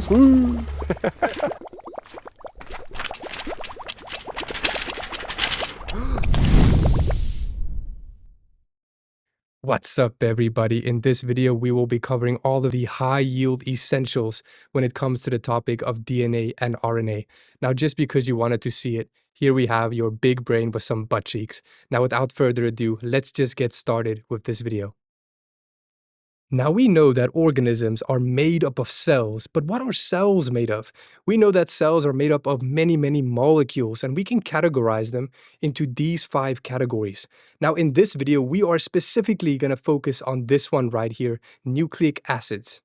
Woo! What's up, everybody? In this video, we will be covering all of the high-yield essentials when it comes to the topic of DNA and RNA. Now, just because you wanted to see it, here we have your big brain with some butt cheeks. Now, without further ado, let's just get started with this video. Now we know that organisms are made up of cells, but what are cells made of? We know that cells are made up of many molecules, and we can categorize them into these 5 categories. Now in this video, we are specifically going to focus on this one right here, nucleic acids.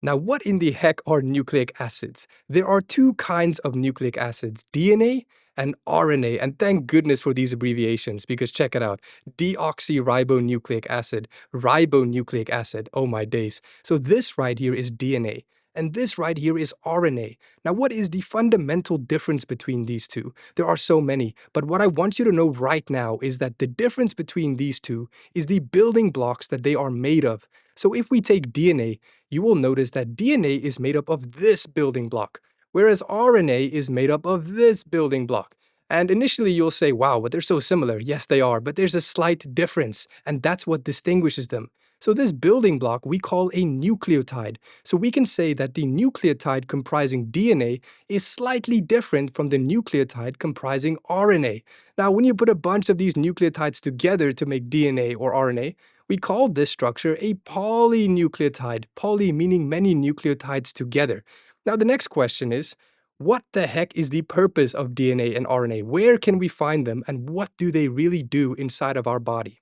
Now, what in the heck are nucleic acids? There are 2 kinds of nucleic acids, DNA and RNA, and thank goodness for these abbreviations, because check it out, deoxyribonucleic acid, ribonucleic acid, oh my days. So this right here is DNA, and this right here is RNA. Now, what is the fundamental difference between these two? There are so many, but what I want you to know right now is that the difference between these two is the building blocks that they are made of. So if we take DNA, you will notice that DNA is made up of this building block, whereas RNA is made up of this building block. And initially you'll say, wow, but they're so similar. Yes, they are, but there's a slight difference, and that's what distinguishes them. So this building block we call a nucleotide. So we can say that the nucleotide comprising DNA is slightly different from the nucleotide comprising RNA. Now, when you put a bunch of these nucleotides together to make DNA or RNA, we call this structure a polynucleotide, poly meaning many nucleotides together. Now the next question is, what the heck is the purpose of DNA and RNA? Where can we find them, and what do they really do inside of our body?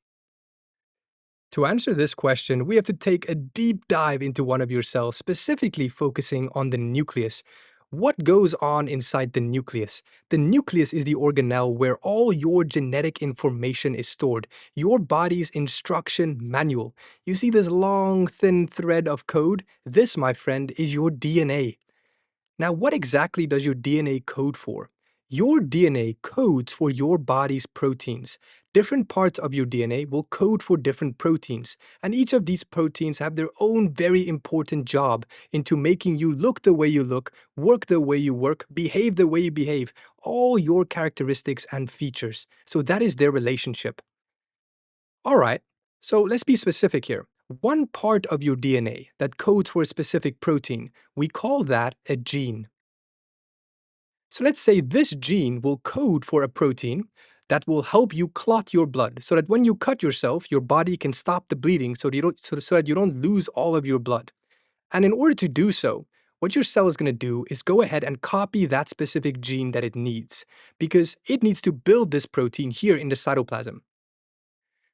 To answer this question, we have to take a deep dive into one of your cells, specifically focusing on the nucleus. What goes on inside the nucleus? The nucleus is the organelle where all your genetic information is stored, your body's instruction manual. You see this long, thin thread of code? This, my friend, is your DNA. Now, what exactly does your DNA code for? Your DNA codes for your body's proteins. Different parts of your DNA will code for different proteins, and each of these proteins have their own very important job into making you look the way you look, work the way you work, behave the way you behave, all your characteristics and features. So that is their relationship. All right, so let's be specific here. One part of your DNA that codes for a specific protein, we call that a gene. So let's say this gene will code for a protein that will help you clot your blood so that when you cut yourself, your body can stop the bleeding so that you don't lose all of your blood. And in order to do so, what your cell is going to do is go ahead and copy that specific gene that it needs, because it needs to build this protein here in the cytoplasm.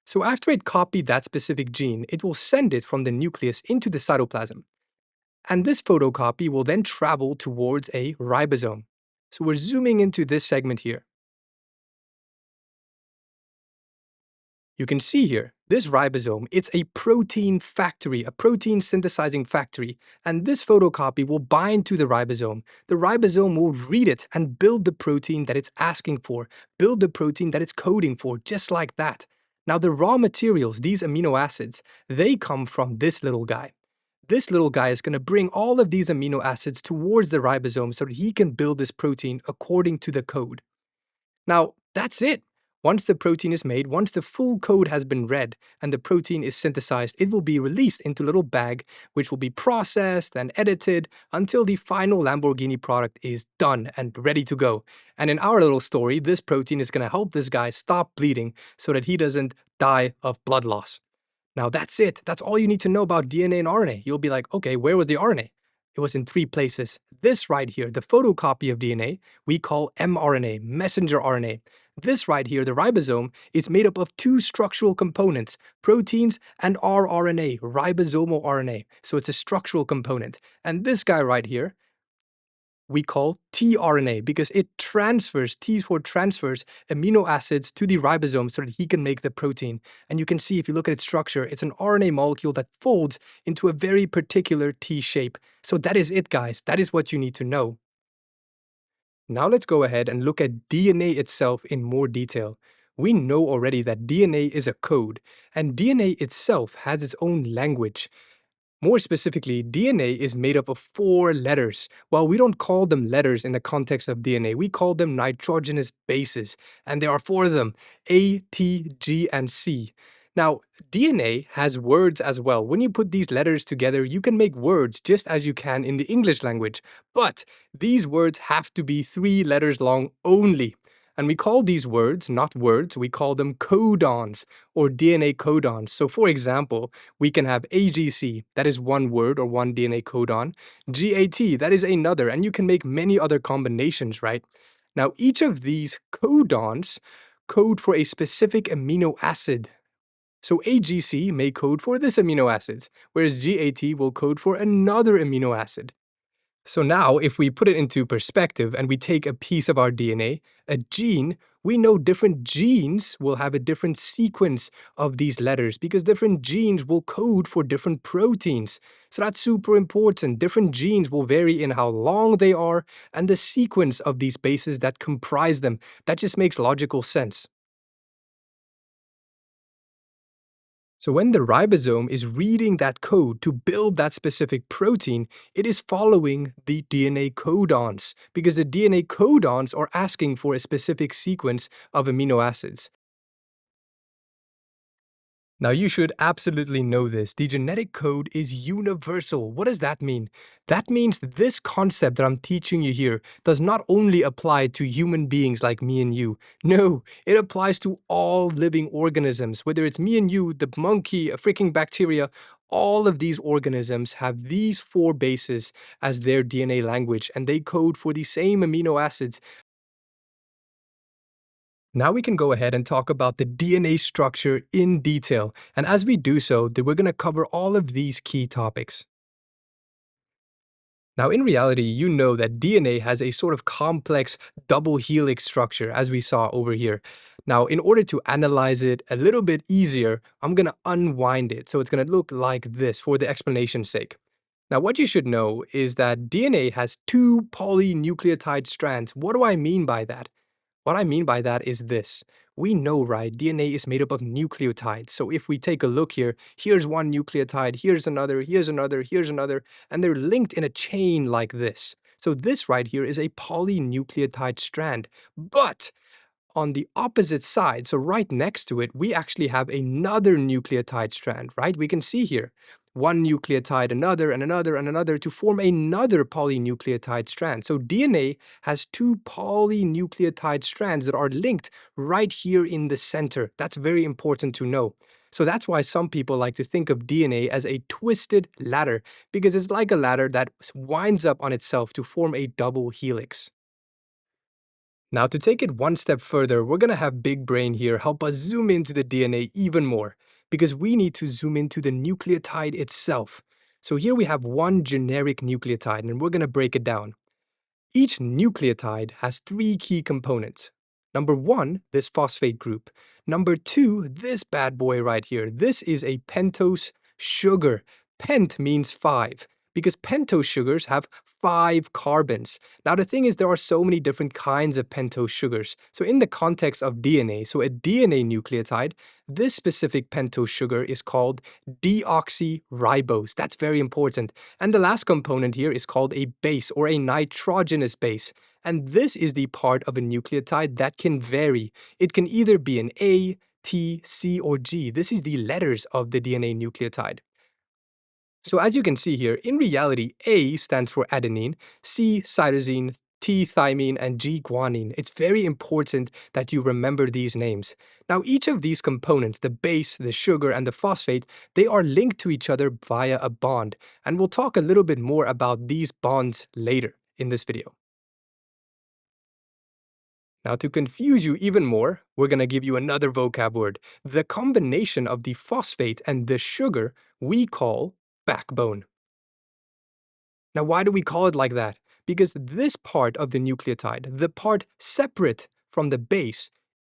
So after it copied that specific gene, it will send it from the nucleus into the cytoplasm. And this photocopy will then travel towards a ribosome. So we're zooming into this segment here. You can see here, this ribosome, it's a protein factory, a protein synthesizing factory, and this photocopy will bind to the ribosome. The ribosome will read it and build the protein that it's asking for, build the protein that it's coding for, just like that. Now the raw materials, these amino acids, they come from this little guy. This little guy is going to bring all of these amino acids towards the ribosome so that he can build this protein according to the code. Now, that's it. Once the protein is made, once the full code has been read and the protein is synthesized, it will be released into a little bag, which will be processed and edited until the final Lamborghini product is done and ready to go. And in our little story, this protein is going to help this guy stop bleeding so that he doesn't die of blood loss. Now that's it. That's all you need to know about DNA and RNA. You'll be like, okay, where was the RNA? It was in 3 places. This right here, the photocopy of DNA, we call mRNA, messenger RNA. This right here, the ribosome, is made up of 2 structural components, proteins and rRNA, ribosomal RNA. So it's a structural component. And this guy right here, we call tRNA because it transfers, T for transfers, amino acids to the ribosome so that he can make the protein. And you can see if you look at its structure, it's an RNA molecule that folds into a very particular T shape. So that is it, guys. That is what you need to know. Now let's go ahead and look at DNA itself in more detail. We know already that DNA is a code, and DNA itself has its own language. More specifically, DNA is made up of 4 letters. While we don't call them letters in the context of DNA, we call them nitrogenous bases, and there are 4 of them: A, T, G, and C. Now, DNA has words as well. When you put these letters together, you can make words just as you can in the English language, but these words have to be 3 letters long only. And we call these words, not words, we call them codons or DNA codons. So for example, we can have AGC, that is one word or one DNA codon, GAT, that is another, and you can make many other combinations, right? Now, each of these codons code for a specific amino acid. So AGC may code for this amino acid, whereas GAT will code for another amino acid. So now, if we put it into perspective and we take a piece of our DNA, a gene, we know different genes will have a different sequence of these letters because different genes will code for different proteins. So that's super important. Different genes will vary in how long they are and the sequence of these bases that comprise them. That just makes logical sense. So when the ribosome is reading that code to build that specific protein, it is following the DNA codons because the DNA codons are asking for a specific sequence of amino acids. Now, you should absolutely know this. The genetic code is universal. What does that mean? That means this concept that I'm teaching you here does not only apply to human beings like me and you. No, it applies to all living organisms, whether it's me and you, the monkey, a freaking bacteria. All of these organisms have these 4 bases as their DNA language, and they code for the same amino acids. Now we can go ahead and talk about the DNA structure in detail. And as we do so, we're going to cover all of these key topics. Now, in reality, you know that DNA has a sort of complex double helix structure, as we saw over here. Now, in order to analyze it a little bit easier, I'm going to unwind it. So it's going to look like this for the explanation's sake. Now, what you should know is that DNA has 2 polynucleotide strands. What do I mean by that? What I mean by that is this. We know, right, DNA is made up of nucleotides. So if we take a look here, here's one nucleotide, here's another, here's another, here's another, and they're linked in a chain like this. So this right here is a polynucleotide strand. But on the opposite side, so right next to it, we actually have another nucleotide strand, right? We can see here one nucleotide, another, and another, and another to form another polynucleotide strand. So DNA has 2 polynucleotide strands that are linked right here in the center. That's very important to know. So that's why some people like to think of DNA as a twisted ladder, because it's like a ladder that winds up on itself to form a double helix. Now, to take it one step further, we're going to have Big Brain here help us zoom into the DNA even more, because we need to zoom into the nucleotide itself. So here we have one generic nucleotide, and we're going to break it down. Each nucleotide has 3 key components. Number 1, this phosphate group. Number 2, this bad boy right here. This is a pentose sugar. Pent means 5, because pentose sugars have 5 carbons. Now the thing is, there are so many different kinds of pentose sugars. So in the context of DNA, so a DNA nucleotide, this specific pentose sugar is called deoxyribose. That's very important. And the last component here is called a base or a nitrogenous base. And this is the part of a nucleotide that can vary. It can either be an A, T, C, or G. This is the letters of the DNA nucleotide. So as you can see here, in reality, A stands for adenine, C cytosine, T thymine, and G guanine. It's very important that you remember these names. Now, each of these components, the base, the sugar, and the phosphate, they are linked to each other via a bond. And we'll talk a little bit more about these bonds later in this video. Now, to confuse you even more, we're going to give you another vocab word. The combination of the phosphate and the sugar we call backbone. Now, why do we call it like that? Because this part of the nucleotide, the part separate from the base,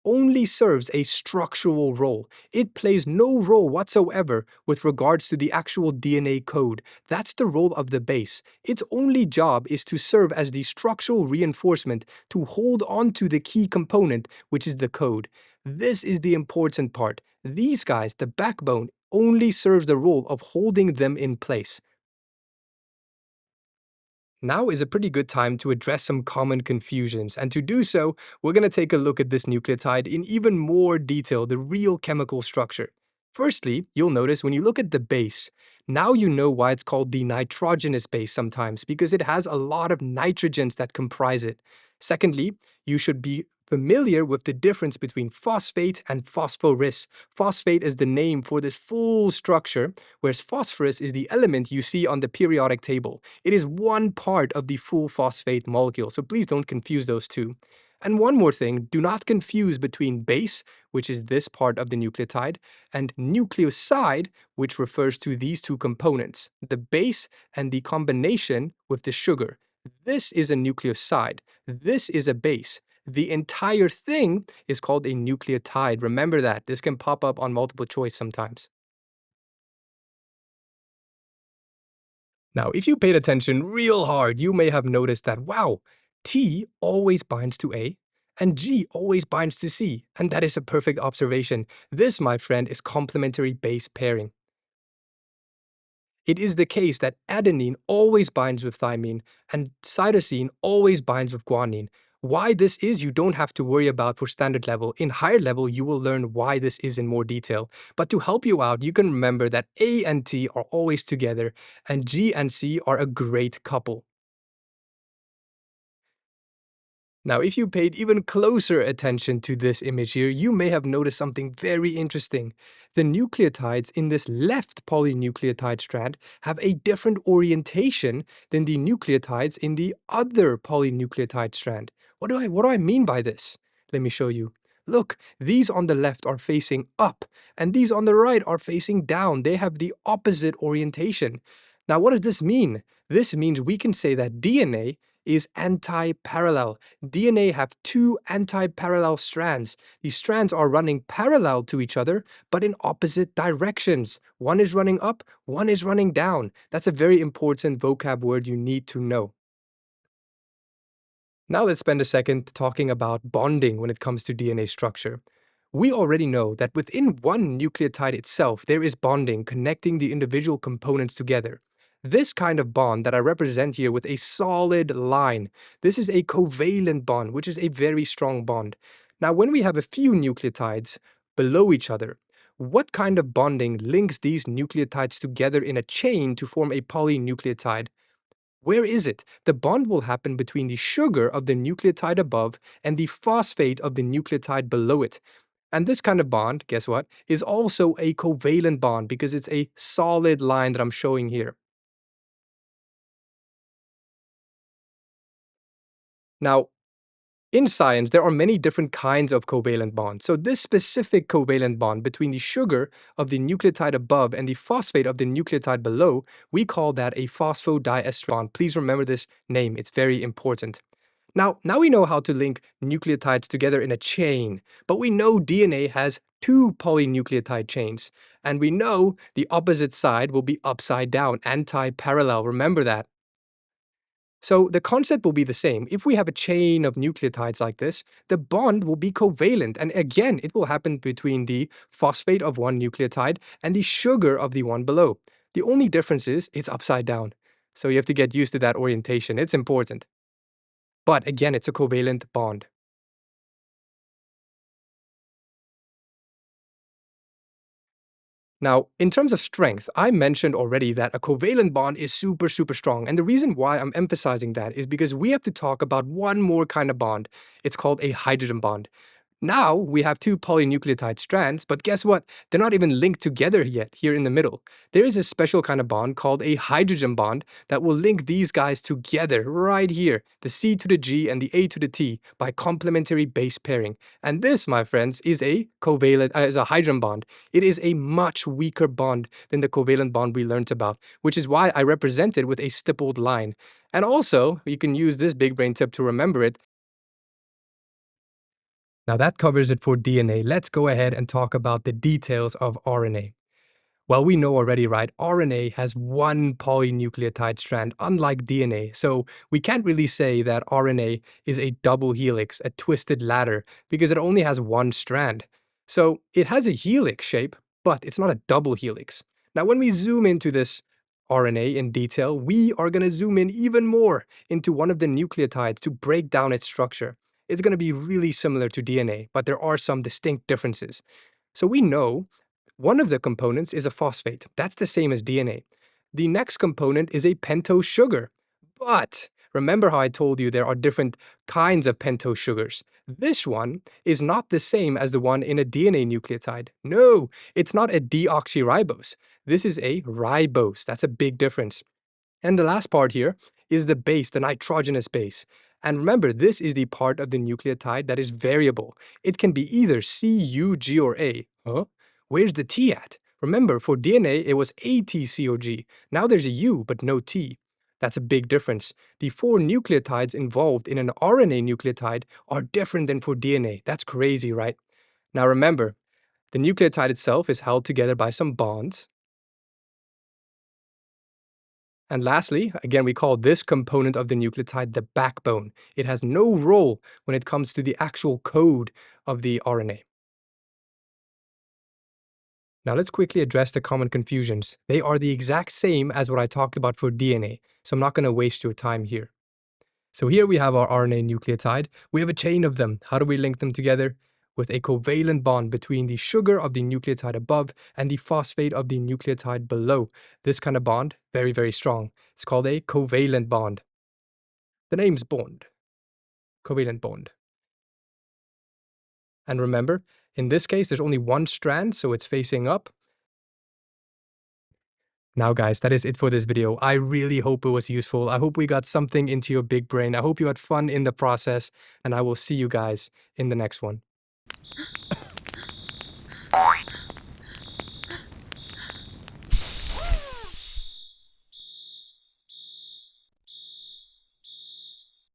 only serves a structural role. It plays no role whatsoever with regards to the actual DNA code. That's the role of the base. Its only job is to serve as the structural reinforcement to hold on to the key component, which is the code. This is the important part. These guys, the backbone, only serves the role of holding them in place. Now is a pretty good time to address some common confusions, and to do so, we're going to take a look at this nucleotide in even more detail, the real chemical structure. Firstly, you'll notice when you look at the base, now you know why it's called the nitrogenous base sometimes, because it has a lot of nitrogens that comprise it. Secondly, you should be familiar with the difference between phosphate and phosphorus. Phosphate is the name for this full structure, whereas phosphorus is the element you see on the periodic table. It is one part of the full phosphate molecule, so please don't confuse those two. And one more thing, do not confuse between base, which is this part of the nucleotide, and nucleoside, which refers to these two components, the base and the combination with the sugar. This is a nucleoside. This is a base. The entire thing is called a nucleotide. Remember that. This can pop up on multiple choice sometimes. Now, if you paid attention real hard, you may have noticed that, wow, T always binds to A and G always binds to C. And that is a perfect observation. This, my friend, is complementary base pairing. It is the case that adenine always binds with thymine and cytosine always binds with guanine. Why this is, you don't have to worry about for standard level. In higher level, you will learn why this is in more detail. But to help you out, you can remember that A and T are always together and G and C are a great couple. Now, if you paid even closer attention to this image here, you may have noticed something very interesting. The nucleotides in this left polynucleotide strand have a different orientation than the nucleotides in the other polynucleotide strand. What do I mean by this? Let me show you. Look, these on the left are facing up, and these on the right are facing down. They have the opposite orientation. Now, what does this mean? This means we can say that DNA is anti-parallel. DNA have two anti-parallel strands. These strands are running parallel to each other, but in opposite directions. One is running up, one is running down. That's a very important vocab word you need to know. Now let's spend a second talking about bonding when it comes to DNA structure. We already know that within one nucleotide itself, there is bonding connecting the individual components together. This kind of bond that I represent here with a solid line, this is a covalent bond, which is a very strong bond. Now, when we have a few nucleotides below each other, what kind of bonding links these nucleotides together in a chain to form a polynucleotide? Where is it? The bond will happen between the sugar of the nucleotide above and the phosphate of the nucleotide below it. And this kind of bond, guess what, is also a covalent bond because it's a solid line that I'm showing here. Now, in science, there are many different kinds of covalent bonds. So this specific covalent bond between the sugar of the nucleotide above and the phosphate of the nucleotide below, we call that a phosphodiester bond. Please remember this name, it's very important. Now we know how to link nucleotides together in a chain, but we know DNA has two polynucleotide chains, and we know the opposite side will be upside down, anti-parallel, remember that. So the concept will be the same. If we have a chain of nucleotides like this, the bond will be covalent. And again, it will happen between the phosphate of one nucleotide and the sugar of the one below. The only difference is it's upside down. So you have to get used to that orientation. It's important. But again, it's a covalent bond. Now, in terms of strength, I mentioned already that a covalent bond is super, super strong. And the reason why I'm emphasizing that is because we have to talk about one more kind of bond. It's called a hydrogen bond. Now we have two polynucleotide strands, but guess what? They're not even linked together yet here in the middle. There is a special kind of bond called a hydrogen bond that will link these guys together right here, the C to the G and the A to the T by complementary base pairing. And this, my friends, is a is a hydrogen bond. It is a much weaker bond than the covalent bond we learned about, which is why I represent it with a stippled line. And also, you can use this big brain tip to remember it. Now that covers it for DNA. Let's go ahead and talk about the details of RNA. Well, we know already, right? RNA has one polynucleotide strand, unlike DNA. So we can't really say that RNA is a double helix, a twisted ladder, because it only has one strand. So it has a helix shape, but it's not a double helix. Now, when we zoom into this RNA in detail, we are going to zoom in even more into one of the nucleotides to break down its structure. It's going to be really similar to DNA, but there are some distinct differences. So we know one of the components is a phosphate. That's the same as DNA. The next component is a pentose sugar. But remember how I told you there are different kinds of pentose sugars? This one is not the same as the one in a DNA nucleotide. No, it's not a deoxyribose. This is a ribose. That's a big difference. And the last part here is the base, the nitrogenous base. And remember, this is the part of the nucleotide that is variable. It can be either C, U, G, or A. Huh? Where's the T at? Remember, for DNA, it was ATCOG. Now there's a U, but no T. That's a big difference. The 4 nucleotides involved in an RNA nucleotide are different than for DNA. That's crazy, right? Now remember, the nucleotide itself is held together by some bonds. And lastly, again, we call this component of the nucleotide the backbone. It has no role when it comes to the actual code of the RNA. Now let's quickly address the common confusions. They are the exact same as what I talked about for DNA, so I'm not going to waste your time here. So here we have our RNA nucleotide. We have a chain of them. How do we link them together? With a covalent bond between the sugar of the nucleotide above and the phosphate of the nucleotide below. This kind of bond, very, very strong. It's called a covalent bond. The name's bond. Covalent bond. And remember, in this case, there's only one strand, so it's facing up. Now guys, that is it for this video. I really hope it was useful. I hope we got something into your big brain. I hope you had fun in the process, and I will see you guys in the next one.